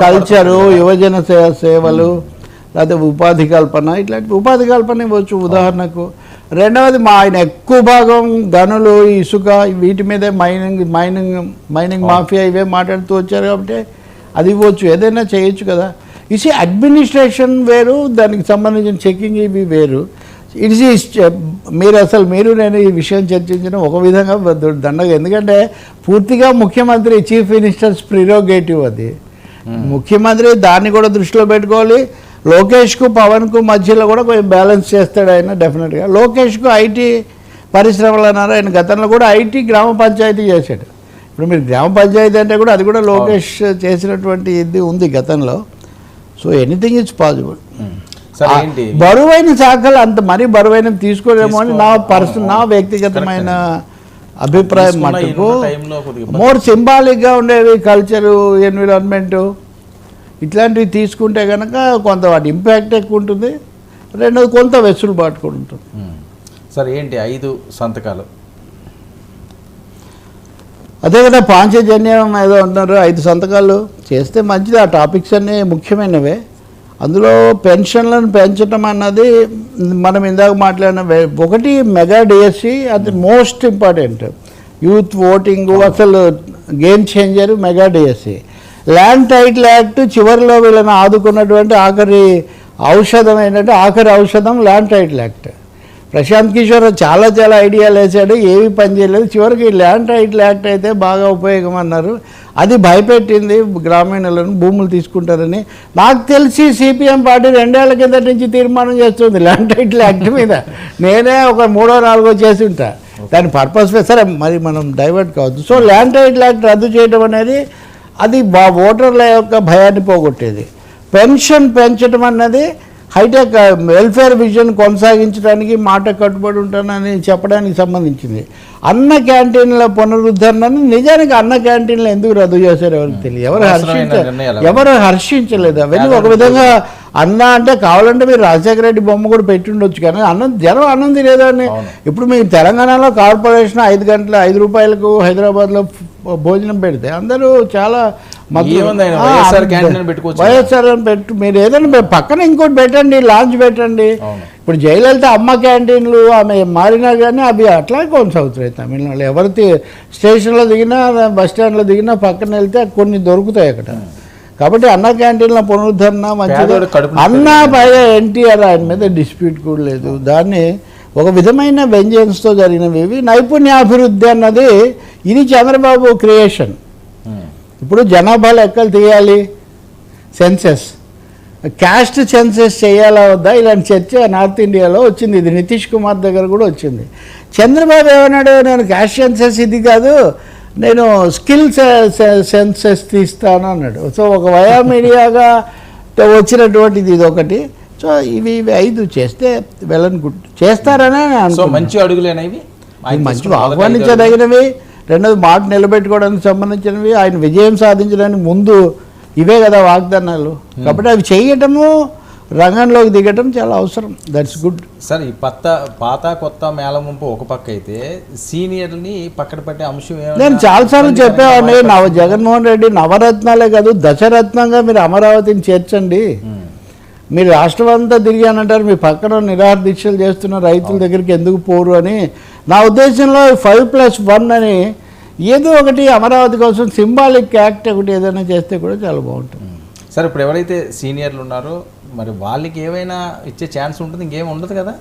కల్చరు, యువజన సేవలు, లేకపోతే ఉపాధి కల్పన, ఇట్లాంటి ఉపాధి కల్పన ఇవ్వచ్చు ఉదాహరణకు. రెండవది ఆయన ఎక్కువ భాగం గనులు, ఇసుక, వీటి మీదే మైనింగ్ మాఫియా ఇవే మాట్లాడుతూ వచ్చారు కాబట్టి అది ఇవ్వచ్చు, ఏదైనా చేయొచ్చు కదా. ఇసి అడ్మినిస్ట్రేషన్ వేరు, దానికి సంబంధించిన చెకింగ్ ఇవి వేరు. మీరు నేను ఈ విషయం చర్చించడం ఒక విధంగా దండగా, ఎందుకంటే పూర్తిగా ముఖ్యమంత్రి చీఫ్ మినిస్టర్స్ ప్రిరోగేటివ్ అది. ముఖ్యమంత్రి దాన్ని కూడా దృష్టిలో పెట్టుకోవాలి. లోకేష్కు పవన్కు మధ్యలో కూడా కొంచెం బ్యాలెన్స్ చేస్తాడు ఆయన డెఫినెట్గా. లోకేష్కు ఐటీ పరిశ్రమలు అన్నారు, ఆయన గతంలో కూడా ఐటీ గ్రామ పంచాయతీ చేశాడు. ఇప్పుడు మీరు గ్రామ పంచాయతీ అంటే కూడా అది కూడా లోకేష్ చేసినటువంటి ఇది ఉంది గతంలో. So anything is possible. బరువైన శాఖలు అంత మరీ బరువైన తీసుకోలేమో అని నా వ్యక్తిగతమైన అభిప్రాయం. మటుకు మోర్ సింబాలిక్గా ఉండేవి, కల్చరు, ఎన్విరాన్మెంటు, ఇట్లాంటివి తీసుకుంటే కనుక కొంత వాటి ఇంపాక్ట్ ఎక్కువ ఉంటుంది. రెండోది కొంత వెసులుబాటు కూడా ఉంటుంది. సార్ ఏంటి 5 సంతకాలు? అదే కదా పాంచజన్యం ఏదో అంటున్నారు, 5 సంతకాలు చేస్తే మంచిది. ఆ టాపిక్స్ అన్నీ ముఖ్యమైనవే. అందులో పెన్షన్లను పెంచడం అన్నది మనం ఇందాక మాట్లాడిన ఒకటి మెగా డిఎస్సి, అది మోస్ట్ ఇంపార్టెంట్. యూత్ ఓటింగ్ అసలు game changer mega DSC. Land title act చివరిలో వీళ్ళని ఆదుకున్నటువంటి ఆఖరి ఔషధం land title act. Prashant Kishor చాలా ఐడియాలు వేసాడు, ఏవి పనిచేయలేదు. చివరికి ల్యాండ్ టైటిల్ యాక్ట్ అయితే బాగా ఉపయోగం అన్నారు. అది భయపెట్టింది గ్రామీణులను, భూములు తీసుకుంటారని. నాకు తెలిసి సిపిఎం పార్టీ 2 ఏళ్ల కింద నుంచి తీర్మానం చేస్తుంది ల్యాండ్ టైటిల్ యాక్ట్ మీద. నేనే ఒక 3వ 4వ చేసి ఉంటా. దాని పర్పస్ సరే, మరి మనం డైవర్ట్ కావద్దు. సో ల్యాండ్ టైటిల్ యాక్ట్ రద్దు చేయడం అనేది అది ఓటర్ల యొక్క భయాన్ని పోగొట్టేది. పెన్షన్ పెంచడం అన్నది హైటెక్ వెల్ఫేర్ విజన్ కొనసాగించడానికి మాట కట్టుబడి ఉంటానని చెప్పడానికి సంబంధించింది. అన్న క్యాంటీన్ల పునరుద్ధరణను నిజానికి అన్న క్యాంటీన్లు ఎందుకు రద్దు చేశారు ఎవరికి తెలియదు. ఎవరు హర్షించలేదు. అవన్నీ ఒక విధంగా అన్న అంటే కావాలంటే మీరు రాజశేఖర రెడ్డి బొమ్మ కూడా పెట్టి ఉండొచ్చు, కానీ జనం అన్నం తినేదాన్ని. ఇప్పుడు మీరు తెలంగాణలో కార్పొరేషన్ 5 గంటల 5 రూపాయలకు హైదరాబాద్లో భోజనం పెడితే అందరూ చాలా వైఎస్ఆర్ అని పెట్టు, మీరు ఏదైనా పక్కన ఇంకోటి పెట్టండి, లాంచ్ పెట్టండి. ఇప్పుడు జయలలిత అమ్మ క్యాంటీన్లు ఆమె మారినా కానీ అవి అట్లాగే కొనసాగుతాయి తమిళనాడులో. ఎవరి స్టేషన్లో దిగినా బస్ స్టాండ్లో దిగినా పక్కన వెళ్తే కొన్ని దొరుకుతాయి అక్కడ. కాబట్టి అన్న క్యాంటీన్ల పునరుద్ధరణ మంచిది. అన్న పైన ఎన్టీఆర్ ఆయన మీద డిస్ప్యూట్ కూడా లేదు. దాన్ని ఒక విధమైన వెంజెన్స్తో జరిగినవి. నైపుణ్యాభివృద్ధి అన్నది ఇది చంద్రబాబు క్రియేషన్. ఇప్పుడు జనాభా లెక్కలు తీయాలి, సెన్సెస్, క్యాస్ట్ సెన్సెస్ చేయాలా వద్దా, ఇలాంటి చర్చ నార్త్ ఇండియాలో వచ్చింది. ఇది నితీష్ కుమార్ దగ్గర కూడా వచ్చింది. చంద్రబాబు ఏమన్నాడు, నేను క్యాస్ట్ సెన్సెస్ ఇది కాదు, నేను స్కిల్ సెన్సెస్ తీస్తాను అన్నాడు. సో ఒక వయా మీడియాగా వచ్చినటువంటిది ఇది ఒకటి. సో ఇవి 5 చేస్తే చేస్తారనే మంచి అడుగులేనివి, మంచి ఆహ్వానించదగినవి. రెండోది మాట నిలబెట్టుకోవడానికి సంబంధించినవి. ఆయన విజయం సాధించడానికి ముందు ఇవే కదా వాగ్దానాలు. కాబట్టి అవి చేయటము, రంగంలోకి దిగటం చాలా అవసరం. That's good. సార్ ఈ పాత కొత్త మేళముంపు ఒక పక్క అయితే సీనియర్ని పక్కన పెట్టే అంశం నేను చాలాసార్లు చెప్పేవాడిని. జగన్మోహన్ రెడ్డి నవరత్నాలే కాదు, దశరత్నంగా మీరు అమరావతిని చేర్చండి. మీరు రాష్ట్రం అంతా తిరిగానంటారు, మీ పక్కన నిరాహార దీక్షలు చేస్తున్న రైతుల దగ్గరికి ఎందుకు పోరు అని. నా ఉద్దేశంలో 5+1 అని ఏదో ఒకటి అమరావతి కోసం సింబాలిక్ యాక్ట్ ఒకటి ఏదైనా చేస్తే కూడా చాలా బాగుంటుంది. సార్ ఇప్పుడు ఎవరైతే సీనియర్లు ఉన్నారో మరి వాళ్ళకి ఏమైనా ఇచ్చే ఛాన్స్ ఉంటుంది? ఇంకేం ఉండదు కదా,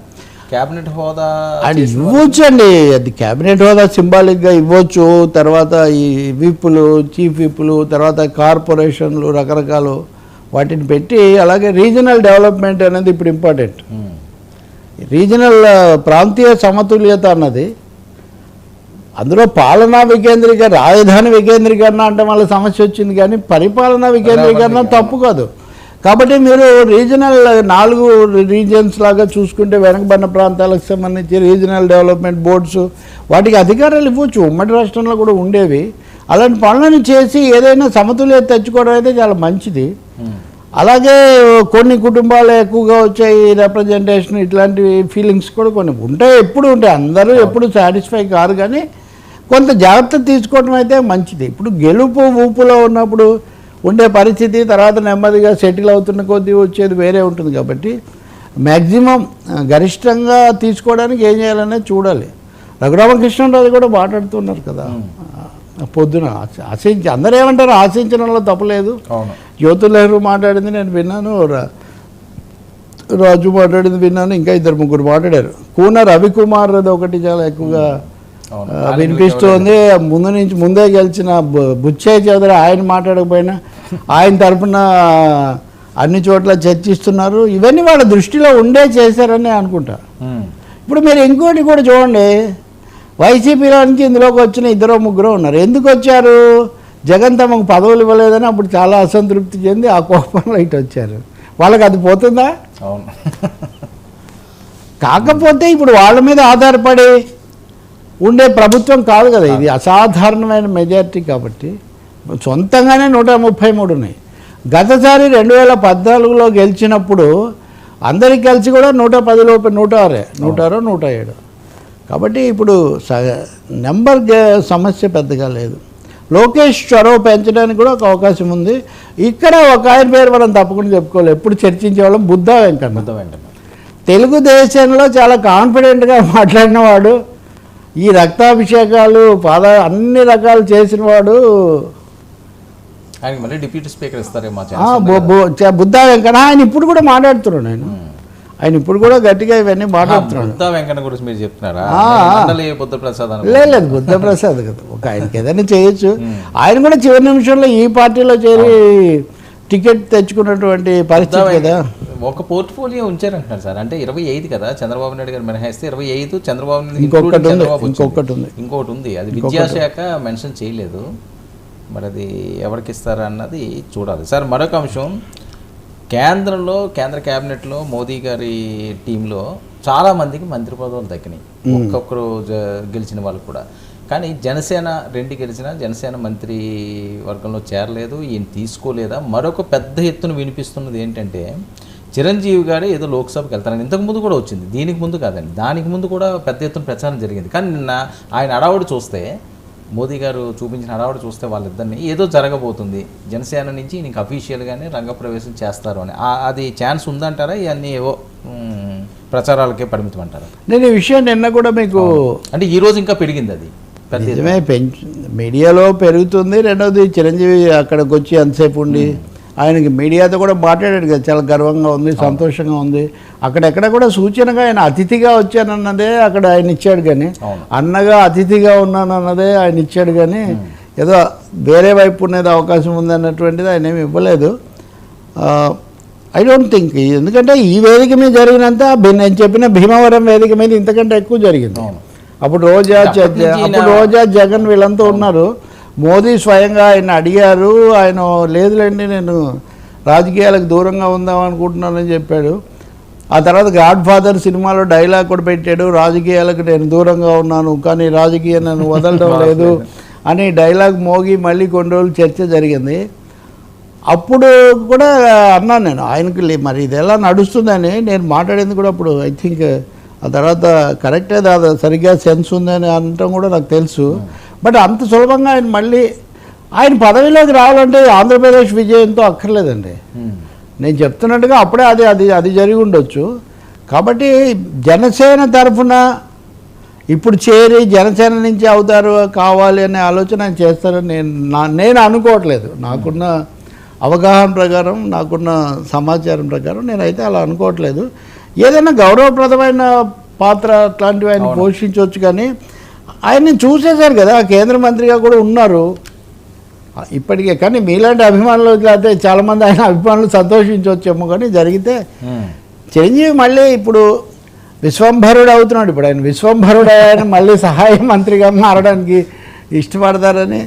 క్యాబినెట్ హోదా అది ఇవ్వచ్చు అండి. అది క్యాబినెట్ హోదా సింబాలిక్గా ఇవ్వచ్చు. తర్వాత ఈ విప్పులు, చీఫ్ విప్పులు, తర్వాత కార్పొరేషన్లు రకరకాలు వాటిని పెట్టి, అలాగే రీజనల్ డెవలప్మెంట్ అనేది ఇప్పుడు ఇంపార్టెంట్. రీజనల్ ప్రాంతీయ సమతుల్యత అన్నది, అందులో పాలనా రాజధాని వికేంద్రీకరణ అంటే వాళ్ళ సమస్య వచ్చింది, కానీ పరిపాలనా వికేంద్రీకరణ తప్పు కాదు. కాబట్టి మీరు రీజనల్ 4 రీజన్స్ లాగా చూసుకుంటే వెనకబడిన ప్రాంతాలకు సంబంధించి రీజనల్ డెవలప్మెంట్ బోర్డ్స్ వాటికి అధికారాలు ఇవ్వచ్చు. ఉమ్మడి రాష్ట్రంలో కూడా ఉండేవి. అలాంటి పనులను చేసి ఏదైనా సమతుల్యత తెచ్చుకోవడం అయితే చాలా మంచిది. అలాగే కొన్ని కుటుంబాలు ఎక్కువగా వచ్చాయి రిప్రజెంటేషన్, ఇట్లాంటి ఫీలింగ్స్ కూడా కొన్ని ఉంటాయి, ఎప్పుడు ఉంటాయి. అందరూ ఎప్పుడు సాటిస్ఫై కారు, కానీ కొంత జాగ్రత్త తీసుకోవడం అయితే మంచిది. ఇప్పుడు గెలుపు ఊపులో ఉన్నప్పుడు ఉండే పరిస్థితి, తర్వాత నెమ్మదిగా సెటిల్ అవుతున్న కొద్దీ వచ్చేది వేరే ఉంటుంది. కాబట్టి మ్యాక్సిమం గరిష్టంగా తీసుకోవడానికి ఏం చేయాలనేది చూడాలి. రఘురామకృష్ణరాజు కూడా మాట్లాడుతున్నారు కదా పొద్దున, అందరూ ఏమంటారు, ఆశించడంలో తప్పలేదు. జ్యోతి నెహ్రూ మాట్లాడింది నేను విన్నాను, రాజు మాట్లాడింది విన్నాను, ఇంకా 2-3 మాట్లాడారు. కూన రవికుమార్ అది ఒకటి చాలా ఎక్కువగా వినిపిస్తోంది. ముందే గెలిచిన బుచ్చయ్య చౌదరి ఆయన మాట్లాడకపోయినా ఆయన తరఫున అన్ని చోట్ల చర్చిస్తున్నారు. ఇవన్నీ వాళ్ళ దృష్టిలో ఉండే చేశారని అనుకుంటా. ఇప్పుడు మీరు ఇంకోటి కూడా చూడండి, వైసీపీలో నుంచి ఇందులోకి వచ్చిన 2-3 ఉన్నారు. ఎందుకు వచ్చారు? జగన్ తమకు పదవులు ఇవ్వలేదని అప్పుడు చాలా అసంతృప్తి చెంది ఆ కోపంలో ఇటు వచ్చారు. వాళ్ళకి అది పోతుందా? కాకపోతే ఇప్పుడు వాళ్ళ మీద ఆధారపడి ఉండే ప్రభుత్వం కాదు కదా ఇది, అసాధారణమైన మెజారిటీ. కాబట్టి సొంతంగానే 133 ఉన్నాయి. గతసారి 2014లో గెలిచినప్పుడు అందరికి కలిసి కూడా 110 లోపు 106, 107. కాబట్టి ఇప్పుడు నెంబర్ సమస్య పెద్దగా లేదు. లోకేష్ చొరవ పెంచడానికి కూడా ఒక అవకాశం ఉంది. ఇక్కడ ఒక ఆయన పేరు మనం తప్పకుండా చెప్పుకోవాలి, ఎప్పుడు చర్చించేవాళ్ళం, బుద్ధా వెంకన్న. తెలుగుదేశంలో చాలా కాన్ఫిడెంట్గా మాట్లాడిన వాడు, ఈ రక్తాభిషేకాలు అన్ని రకాలు చేసిన వాడు. ఆయనకి మళ్ళీ డిప్యూటీ స్పీకర్ ఇస్తారేమో బుద్ధా వెంకన్న. ఆయన ఇప్పుడు కూడా మాట్లాడుతున్నాడు, ఆయన ఇప్పుడు కూడా గట్టిగా ఇవన్నీ మాట్లాడుతున్నాడు. బుద్ధా వెంకన్న గురించి మీరు చెప్తున్నారా? బుద్ధప్రసాద్ లేదు, బుద్ధప్రసాద్ కదా, ఒక ఆయనకి ఏదైనా చేయొచ్చు. ఆయన కూడా చివరి నిమిషంలో ఈ పార్టీలో చేరి టికెట్ తెచ్చుకున్నటువంటి పరిస్థితి కదా. ఒక పోర్ట్ఫోలియో ఉంచారంటున్నారు సార్, అంటే 25 కదా చంద్రబాబు నాయుడు గారు మినహాయిస్తే 25 చంద్రబాబు నాయుడు ఇంకొకటి ఉంది, అది విద్యాశాఖ మెన్షన్ చేయలేదు. మరి అది ఎవరికి ఇస్తారా అన్నది చూడాలి సార్. మరొక అంశం, కేంద్ర క్యాబినెట్లో మోదీ గారి టీంలో చాలామందికి మంత్రి పదవులు దక్కినాయి, ఒక్కొక్కరు గెలిచిన వాళ్ళు కూడా. కానీ జనసేన 2 గెలిచినా జనసేన మంత్రి వర్గంలో చేరలేదు, ఈయన తీసుకోలేదా? మరొక పెద్ద ఎత్తున వినిపిస్తున్నది ఏంటంటే చిరంజీవి గారు ఏదో లోక్సభకి వెళ్తారని ఇంతకుముందు కూడా వచ్చింది, దీనికి ముందు కాదండి, దానికి ముందు కూడా పెద్ద ఎత్తున ప్రచారం జరిగింది. కానీ నిన్న ఆయన హడావుడి చూస్తే, మోదీ గారు చూపించిన హడావుడి చూస్తే వాళ్ళిద్దరిని ఏదో జరగబోతుంది, జనసేన నుంచి ఇంక అఫీషియల్గానే రంగప్రవేశం చేస్తారు అని, అది ఛాన్స్ ఉందంటారా? ఇవన్నీ ఏవో ప్రచారాలకే పరిమితం అంటారా? నేను ఈ విషయం నిన్న కూడా మీకు అంటే ఈరోజు ఇంకా పెరిగింది, అది నిజమే, మీడియాలో పెరుగుతుంది. రెండవది చిరంజీవి అక్కడికి వచ్చి అంతసేపు ఉండి ఆయనకి మీడియాతో కూడా మాట్లాడాడు కదా, చాలా గర్వంగా ఉంది, సంతోషంగా ఉంది. అక్కడెక్కడ కూడా సూచనగా ఆయన అతిథిగా వచ్చానన్నదే అక్కడ ఆయన ఇచ్చాడు, కానీ అన్నగా అతిథిగా ఉన్నానన్నదే ఆయన ఇచ్చాడు, కానీ ఏదో వేరే వైపు ఉన్నది అవకాశం ఉందన్నటువంటిది ఆయన ఏమి ఇవ్వలేదు. ఐ డోంట్ థింక్, ఎందుకంటే ఈ వేదిక మీద జరిగినంత నేను చెప్పిన భీమవరం వేదిక మీద ఇంతకంటే ఎక్కువ జరిగింది. అప్పుడు రోజా జగన్ వీళ్ళంతా ఉన్నారు. మోదీ స్వయంగా ఆయన అడిగారు, ఆయన లేదులేండి నేను రాజకీయాలకు దూరంగా ఉందాం అనుకుంటున్నానని చెప్పాడు. ఆ తర్వాత గాడ్ ఫాదర్ సినిమాలో డైలాగ్ కూడా పెట్టాడు, రాజకీయాలకు నేను దూరంగా ఉన్నాను కానీ రాజకీయం నన్ను వదలడం లేదు అని డైలాగ్ మోగి మళ్ళీ కొన్ని రోజులు చర్చ జరిగింది. అప్పుడు కూడా అన్నాను నేను ఆయనకి, మరి ఇది ఎలా నడుస్తుందని నేను మాట్లాడేది కూడా అప్పుడు. ఐ థింక్ ఆ తర్వాత కరెక్టే, అది సరిగ్గా సెన్స్ ఉందని అనటం కూడా నాకు తెలుసు. బట్ అంత సులభంగా ఆయన పదవిలోకి రావాలంటే ఆంధ్రప్రదేశ్ విజయంతో అక్కర్లేదండి. నేను చెప్తున్నట్టుగా అప్పుడే అది జరిగి ఉండొచ్చు. కాబట్టి జనసేన తరఫున ఇప్పుడు చేరి జనసేన నుంచి అవుతారు కావాలి అనే ఆలోచన ఆయన చేస్తారని నేను అనుకోవట్లేదు. నాకున్న అవగాహన ప్రకారం, నాకున్న సమాచారం ప్రకారం నేనైతే అలా అనుకోవట్లేదు. ఏదైనా గౌరవప్రదమైన పాత్ర అట్లాంటివి ఆయన పోషించవచ్చు, కానీ ఆయన్ని చూసేశారు కదా, కేంద్ర మంత్రిగా కూడా ఉన్నారు ఇప్పటికే. కానీ మీలాంటి అభిమానులు అయితే చాలామంది ఆయన అభిమానులు సంతోషించవచ్చేమో, కానీ జరిగితే చిరంజీవి మళ్ళీ ఇప్పుడు విశ్వంభరుడు అవుతున్నాడు. ఇప్పుడు ఆయన విశ్వంభరుడు ఆయన మళ్ళీ సహాయ మంత్రిగా మారడానికి ఇష్టపడతారని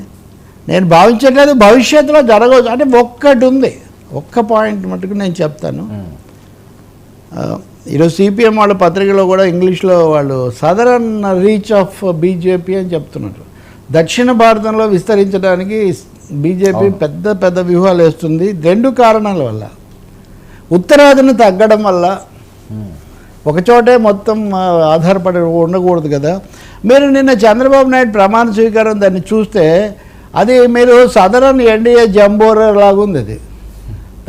నేను భావించట్లేదు. భవిష్యత్తులో జరగవచ్చు. అంటే ఒక్కటి ఉంది, ఒక్క పాయింట్ మటుకు నేను చెప్తాను. ఈరోజు సిపిఎం వాళ్ళ పత్రికలో కూడా ఇంగ్లీష్లో వాళ్ళు సదరన్ రీచ్ ఆఫ్ బీజేపీ అని చెప్తున్నారు. దక్షిణ భారతంలో విస్తరించడానికి బీజేపీ పెద్ద వ్యూహాలు వేస్తుంది 2 కారణాల వల్ల. ఉత్తరాదిని తగ్గడం వల్ల, ఒకచోటే మొత్తం ఆధారపడి ఉండకూడదు కదా. మీరు నిన్న చంద్రబాబు నాయుడు ప్రమాణ స్వీకారం దాన్ని చూస్తే అది మీరు సదరన్ ఎన్డీఏ జంబోరా లాగుంది. అది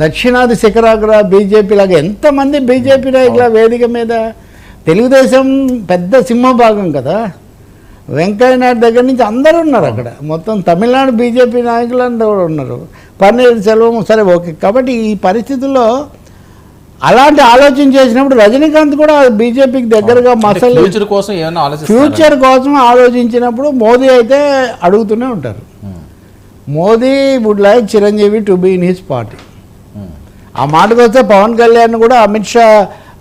దక్షిణాది శిఖరాగ్ర బీజేపీ లాగా ఎంతమంది బీజేపీ నాయకుల వేదిక మీద. తెలుగుదేశం పెద్ద సింహభాగం కదా, వెంకయ్య నాయుడు దగ్గర నుంచి అందరూ ఉన్నారు అక్కడ. మొత్తం తమిళనాడు బీజేపీ నాయకులు అందరూ ఉన్నారు, పన్నీర్ సెల్వం సరే ఓకే. కాబట్టి ఈ పరిస్థితుల్లో అలాంటి ఆలోచన చేసినప్పుడు రజనీకాంత్ కూడా బీజేపీకి దగ్గరగా మసలు ఫ్యూచర్ కోసం ఆలోచించినప్పుడు మోదీ అయితే అడుగుతూనే ఉంటారు. Modi would like Chiranjeevi to be in his party. ఆ మాటకు వస్తే పవన్ కళ్యాణ్ కూడా అమిత్ షా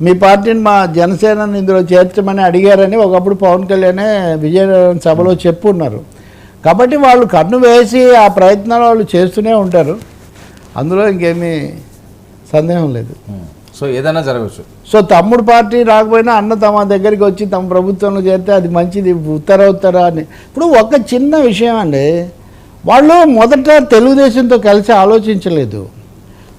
మీ పార్టీని మా జనసేనని ఇందులో చేర్చమని అడిగారని ఒకప్పుడు పవన్ కళ్యాణే విజయనగరం సభలో చెప్పున్నారు. కాబట్టి వాళ్ళు కన్ను వేసి ఆ ప్రయత్నాలు వాళ్ళు చేస్తూనే ఉంటారు, అందులో ఇంకేమీ సందేహం లేదు. సో ఏదైనా జరగవచ్చు. సో తమ్ముడు పార్టీ రాకపోయినా అన్న తమ దగ్గరికి వచ్చి తమ ప్రభుత్వంలో చేరితే అది మంచిది ఉత్తర అని. ఇప్పుడు ఒక చిన్న విషయం అండి, వాళ్ళు మొదట తెలుగుదేశంతో కలిసి ఆలోచించలేదు.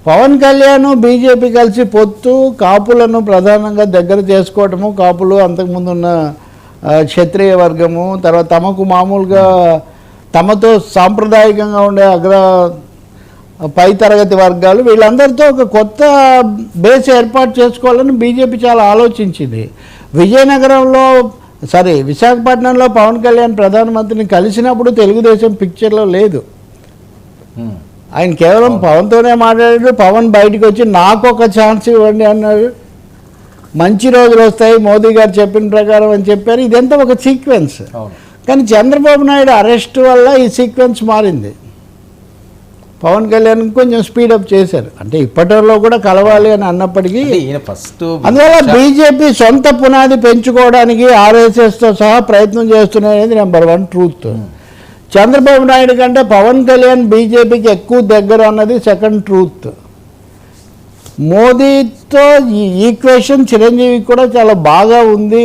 పవన్ కళ్యాణ్ బీజేపీ కలిసి పొత్తు కాపులను ప్రధానంగా దగ్గర చేసుకోవటము, కాపులు అంతకుముందు ఉన్న క్షత్రియ వర్గము, తర్వాత తమకు మామూలుగా తమతో సాంప్రదాయకంగా ఉండే పై తరగతి వర్గాలు వీళ్ళందరితో ఒక కొత్త బేస్ ఏర్పాటు చేసుకోవాలని బీజేపీ చాలా ఆలోచించింది. విశాఖపట్నంలో పవన్ కళ్యాణ్ ప్రధానమంత్రిని కలిసినప్పుడు తెలుగుదేశం పిక్చర్లో లేదు. ఆయన కేవలం పవన్తోనే మాట్లాడాడు. పవన్ బయటకు వచ్చి నాకు ఒక ఛాన్స్ ఇవ్వండి అన్నాడు. మంచి రోజులు వస్తాయి మోదీ గారు చెప్పిన ప్రకారం అని చెప్పారు. ఇదంతా ఒక సీక్వెన్స్. కానీ చంద్రబాబు నాయుడు అరెస్ట్ వల్ల ఈ సీక్వెన్స్ మారింది. పవన్ కళ్యాణ్ కొంచెం స్పీడప్ చేశారు. అంటే ఇప్పటిలో కూడా కలవాలి అని అన్నప్పటికీ అందువల్ల బీజేపీ సొంత పునాది పెంచుకోవడానికి ఆర్ఎస్ఎస్తో సహా ప్రయత్నం చేస్తున్నది నెంబర్ 1 ట్రూత్. చంద్రబాబు నాయుడు కంటే పవన్ కళ్యాణ్ బీజేపీకి ఎక్కువ దగ్గర అన్నది సెకండ్ ట్రూత్. మోదీతో ఈ ఈక్వేషన్ చిరంజీవికి కూడా చాలా బాగా ఉంది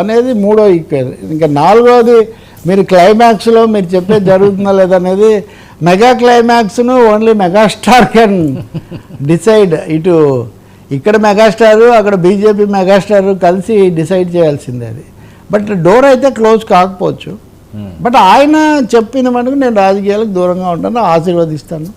అనేది మూడో ఈక్వేషన్. ఇంకా నాలుగోది మీరు క్లైమాక్స్లో మీరు చెప్పేది జరుగుతుందా లేదనేది మెగా క్లైమాక్స్ను ఓన్లీ మెగాస్టార్ కెన్ డిసైడ్. ఇక్కడ మెగాస్టారు అక్కడ బీజేపీ మెగాస్టారు కలిసి డిసైడ్ చేయాల్సిందే అది. బట్ డోర్ అయితే క్లోజ్ కాకపోవచ్చు. బట్ ఆయన చెప్పిన మటుకు నేను రాజకీయాలకు దూరంగా ఉంటాను, ఆశీర్వదిస్తాను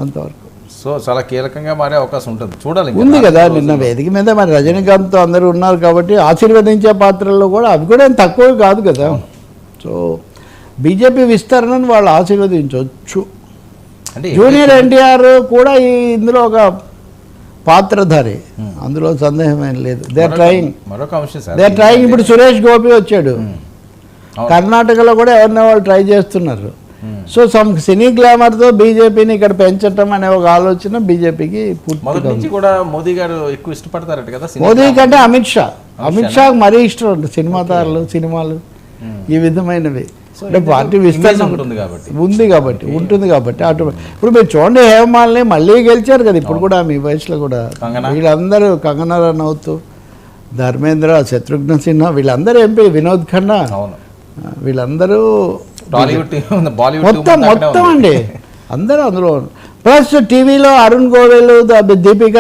అంతవరకు. సో చాలా కీలకంగా మారే అవకాశం ఉంటుంది, చూడాలి. ఉంది కదా నిన్న వేదిక మీద మరి రజనీకాంత్తో అందరూ ఉన్నారు కాబట్టి ఆశీర్వదించే పాత్రల్లో కూడా అవి కూడా ఏం తక్కువ కాదు కదా. సో బీజేపీ విస్తరణను వాళ్ళు ఆశీర్వదించవచ్చు. అంటే జూనియర్ ఎన్టీఆర్ కూడా ఇందులో ఒక పాత్రధారి, అందులో సందేహమేం లేదు. They are trying. ఇప్పుడు సురేష్ గోపి వచ్చాడు, కర్ణాటకలో కూడా ఎవరినో వాళ్ళు ట్రై చేస్తున్నారు. సో సినీ గ్లామర్తో బీజేపీని ఇక్కడ పెంచటం అనే ఒక ఆలోచన బీజేపీకి కూడా. మోదీ గారు ఎక్కువ ఇష్టపడతారట కదా మోదీ కంటే అమిత్ షా మరీ ఇష్టం ఉంటుంది. సినిమాలు ఈ విధమైనవి. అంటే పార్టీ విస్తరణ ఉంటుంది కాబట్టి అటు ఇప్పుడు మీరు చూడండి, హేమమాలిని మళ్ళీ గెలిచారు కదా ఇప్పుడు కూడా మీ వయసులో కూడా. వీళ్ళందరూ కంగనా రనౌత్, ధర్మేంద్ర, శత్రుఘ్న సిన్హా వీళ్ళందరూ ఎంపీ, వినోద్ ఖన్నా వీళ్ళందరూ మొత్తం అండి అందరూ అందులో. ప్లస్ టీవీలో అరుణ్ గోయల్, దీపిక